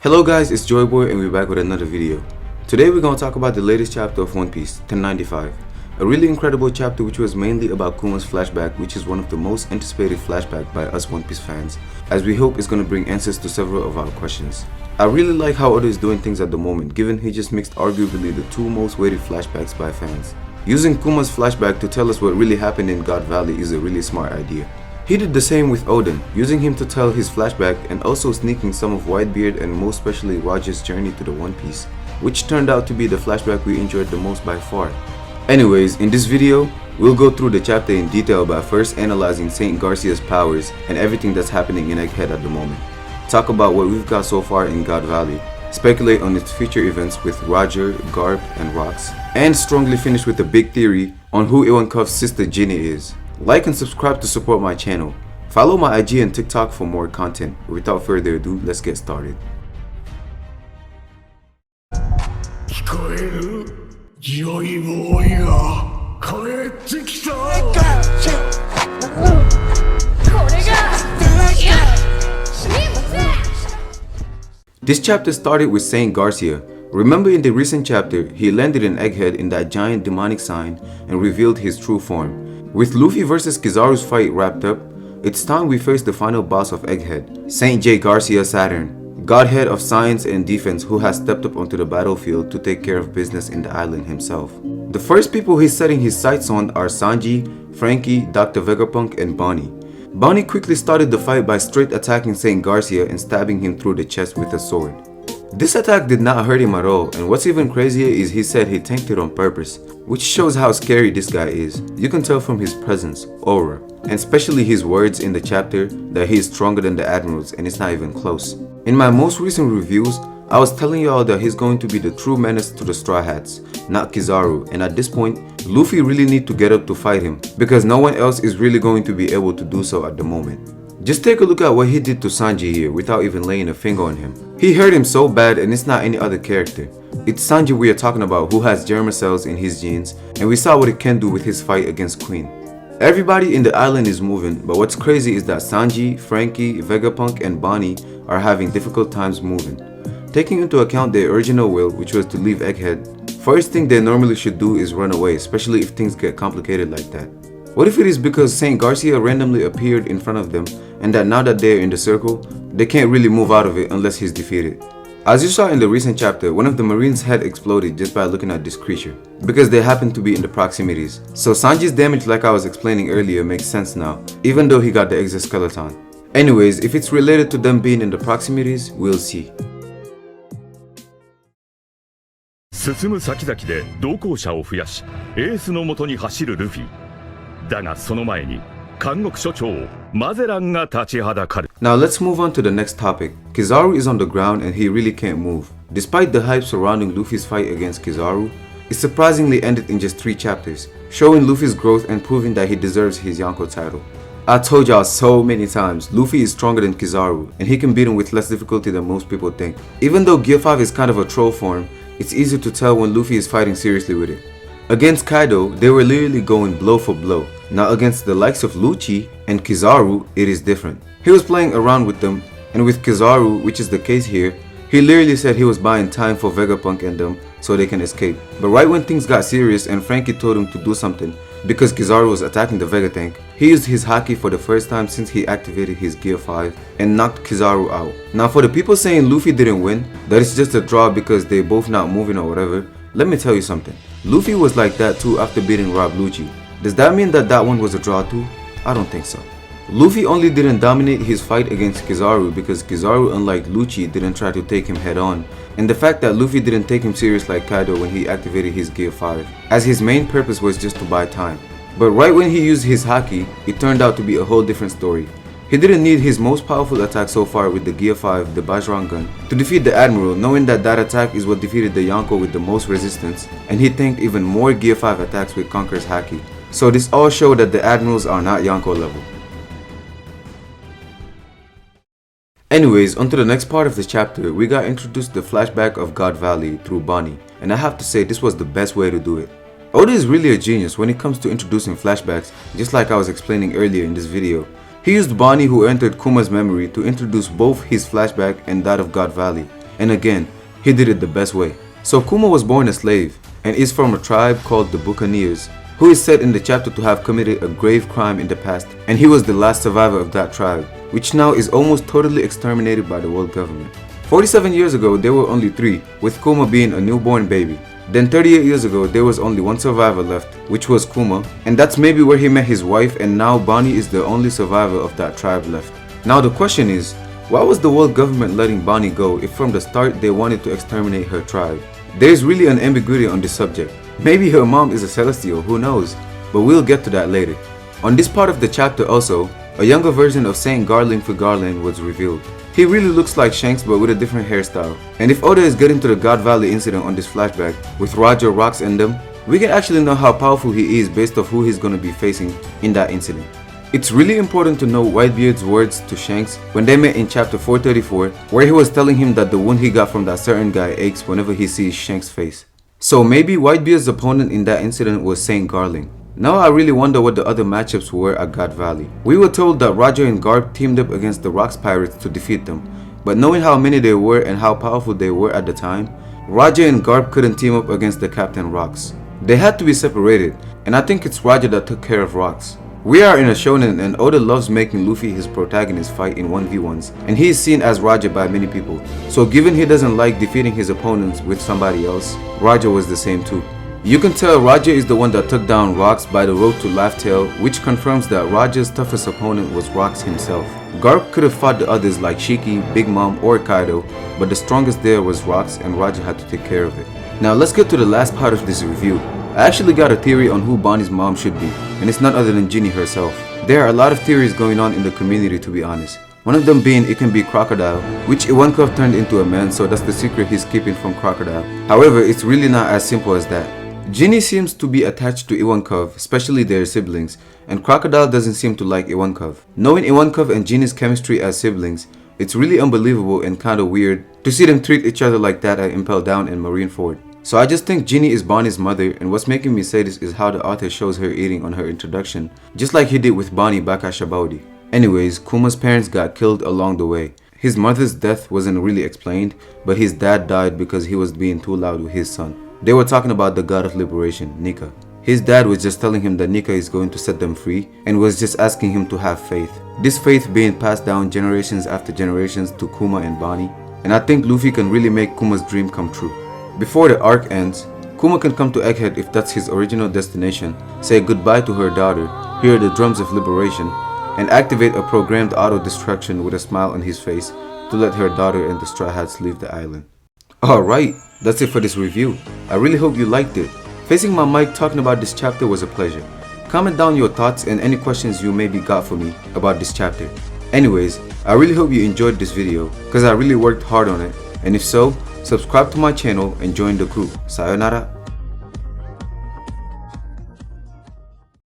Hello guys, it's Joyboy and we're back with another video. Today we're going to talk about the latest chapter of One Piece, 1095. A really incredible chapter which was mainly about Kuma's flashback, which is one of the most anticipated flashbacks by us One Piece fans, as we hope it's going to bring answers to several of our questions. I really like how Oda is doing things at the moment, given he just mixed arguably the two most weighted flashbacks by fans. Using Kuma's flashback to tell us what really happened in God Valley is a really smart idea. He did the same with Oden, using him to tell his flashback and also sneaking some of Whitebeard and most especially Roger's journey to the One Piece, which turned out to be the flashback we enjoyed the most by far. Anyways, in this video, we'll go through the chapter in detail by first analyzing Saint Garcia's powers and everything that's happening in Egghead at the moment, talk about what we've got so far in God Valley, speculate on its future events with Roger, Garp, and Rox, and strongly finish with a big theory on who Ivankov's sister Ginny is. Like and subscribe to support my channel. Follow my IG and TikTok for more content. Without further ado, let's get started. This chapter started with Saint Garcia. Remember in the recent chapter, he landed in Egghead in that giant demonic sign and revealed his true form. With Luffy vs Kizaru's fight wrapped up, it's time we face the final boss of Egghead, Saint J. Garcia Saturn, godhead of science and defense who has stepped up onto the battlefield to take care of business in the island himself. The first people he's setting his sights on are Sanji, Frankie, Dr. Vegapunk, and Bonnie. Bonnie quickly started the fight by straight attacking Saint Garcia and stabbing him through the chest with a sword. This attack did not hurt him at all, and what's even crazier is he said he tanked it on purpose, which shows how scary this guy is. You can tell from his presence, aura, and especially his words in the chapter that he is stronger than the admirals and it's not even close. In my most recent reviews, I was telling y'all that he's going to be the true menace to the Straw Hats, not Kizaru, and at this point, Luffy really need to get up to fight him, because no one else is really going to be able to do so at the moment. Just take a look at what he did to Sanji here without even laying a finger on him. He hurt him so bad and it's not any other character. It's Sanji we are talking about, who has germ cells in his genes, and we saw what it can do with his fight against Queen. Everybody in the island is moving, but what's crazy is that Sanji, Frankie, Vegapunk, and Bonnie are having difficult times moving. Taking into account their original will, which was to leave Egghead, first thing they normally should do is run away, especially if things get complicated like that. What if it is because Saint Garcia randomly appeared in front of them and that now that they're in the circle, they can't really move out of it unless he's defeated? As you saw in the recent chapter, one of the Marines' head exploded just by looking at this creature, because they happened to be in the proximities. So Sanji's damage, like I was explaining earlier, makes sense now, even though he got the exoskeleton. Anyways, if it's related to them being in the proximities, we'll see. 進む先々で同行者を増やし、エースのもとに走るルフィ。だがその前に監獄所長マゼランが立ちはだかる。 Now let's move on to the next topic. Kizaru is on the ground and he really can't move. Despite the hype surrounding Luffy's fight against Kizaru, it surprisingly ended in just 3 chapters, showing Luffy's growth and proving that he deserves his Yonko title. I told y'all so many times, Luffy is stronger than Kizaru and he can beat him with less difficulty than most people think. Even though Gear 5 is kind of a troll form, it's easy to tell when Luffy is fighting seriously with it. Against Kaido, they were literally going blow for blow. Now against the likes of Lucci and Kizaru, it is different. He was playing around with them, and with Kizaru, which is the case here, he literally said he was buying time for Vegapunk and them so they can escape. But right when things got serious and Frankie told him to do something because Kizaru was attacking the Vega tank, he used his haki for the first time since he activated his Gear 5 and knocked Kizaru out. Now for the people saying Luffy didn't win, that it's just a draw because they're both not moving or whatever, let me tell you something. Luffy was like that too after beating Rob Lucci. Does that mean that that one was a draw too? I don't think so. Luffy only didn't dominate his fight against Kizaru because Kizaru, unlike Lucci, didn't try to take him head on, and the fact that Luffy didn't take him serious like Kaido when he activated his Gear 5, as his main purpose was just to buy time. But right when he used his haki, it turned out to be a whole different story. He didn't need his most powerful attack so far with the Gear 5, the Bajrang gun, to defeat the Admiral, knowing that that attack is what defeated the Yonko with the most resistance, and he tanked even more Gear 5 attacks with Conqueror's haki. So this all showed that the Admirals are not Yonko level. Anyways, onto the next part of this chapter, we got introduced to the flashback of God Valley through Bonnie, and I have to say this was the best way to do it. Oda is really a genius when it comes to introducing flashbacks, just like I was explaining earlier in this video. He used Bonnie, who entered Kuma's memory, to introduce both his flashback and that of God Valley. And again, he did it the best way. So Kuma was born a slave and is from a tribe called the Buccaneers, who is said in the chapter to have committed a grave crime in the past, and he was the last survivor of that tribe, which now is almost totally exterminated by the world government. 47 years ago there were only 3, with Kuma being a newborn baby. Then 38 years ago there was only 1 survivor left, which was Kuma, and that's maybe where he met his wife, and now Bonnie is the only survivor of that tribe left. Now the question is, why was the world government letting Bonnie go if from the start they wanted to exterminate her tribe? There is really an ambiguity on this subject. Maybe her mom is a Celestial, who knows, but we'll get to that later. On this part of the chapter also, a younger version of Saint Garland for Garland was revealed. He really looks like Shanks but with a different hairstyle. And if Oda is getting to the God Valley incident on this flashback, with Roger, Rocks and them, we can actually know how powerful he is based off who he's gonna be facing in that incident. It's really important to know Whitebeard's words to Shanks when they met in chapter 434, where he was telling him that the wound he got from that certain guy aches whenever he sees Shanks' face. So maybe Whitebeard's opponent in that incident was Saint Garling. Now I really wonder what the other matchups were at God Valley. We were told that Roger and Garp teamed up against the Rocks Pirates to defeat them, but knowing how many they were and how powerful they were at the time, Roger and Garp couldn't team up against the Captain Rocks. They had to be separated, and I think it's Roger that took care of Rocks. We are in a shonen and Oda loves making Luffy his protagonist fight in 1v1s, and he is seen as Roger by many people. So given he doesn't like defeating his opponents with somebody else, Roger was the same too. You can tell Roger is the one that took down Rocks by the road to Laugh Tale, which confirms that Roger's toughest opponent was Rocks himself. Garp could have fought the others like Shiki, Big Mom or Kaido, but the strongest there was Rocks and Roger had to take care of it. Now let's get to the last part of this review. I actually got a theory on who Bonnie's mom should be, and it's not other than Ginny herself. There are a lot of theories going on in the community, to be honest. One of them being it can be Crocodile, which Ivankov turned into a man, so that's the secret he's keeping from Crocodile. However, it's really not as simple as that. Ginny seems to be attached to Ivankov, especially their siblings, and Crocodile doesn't seem to like Ivankov. Knowing Ivankov and Ginny's chemistry as siblings, it's really unbelievable and kinda weird to see them treat each other like that at Impel Down and Marineford. So I just think Ginny is Bonnie's mother, and what's making me say this is how the author shows her eating on her introduction, just like he did with Bonnie back at Shabaudi. Anyways, Kuma's parents got killed along the way. His mother's death wasn't really explained, but his dad died because he was being too loud with his son. They were talking about the god of liberation, Nika. His dad was just telling him that Nika is going to set them free and was just asking him to have faith. This faith being passed down generations after generations to Kuma and Bonnie, and I think Luffy can really make Kuma's dream come true. Before the arc ends, Kuma can come to Egghead if that's his original destination, say goodbye to her daughter, hear the drums of liberation, and activate a programmed auto-destruction with a smile on his face to let her daughter and the Straw Hats leave the island. Alright, that's it for this review. I really hope you liked it. Facing my mic talking about this chapter was a pleasure. Comment down your thoughts and any questions you maybe got for me about this chapter. Anyways, I really hope you enjoyed this video, cause I really worked hard on it, and if so, subscribe to my channel and join the crew. Sayonara.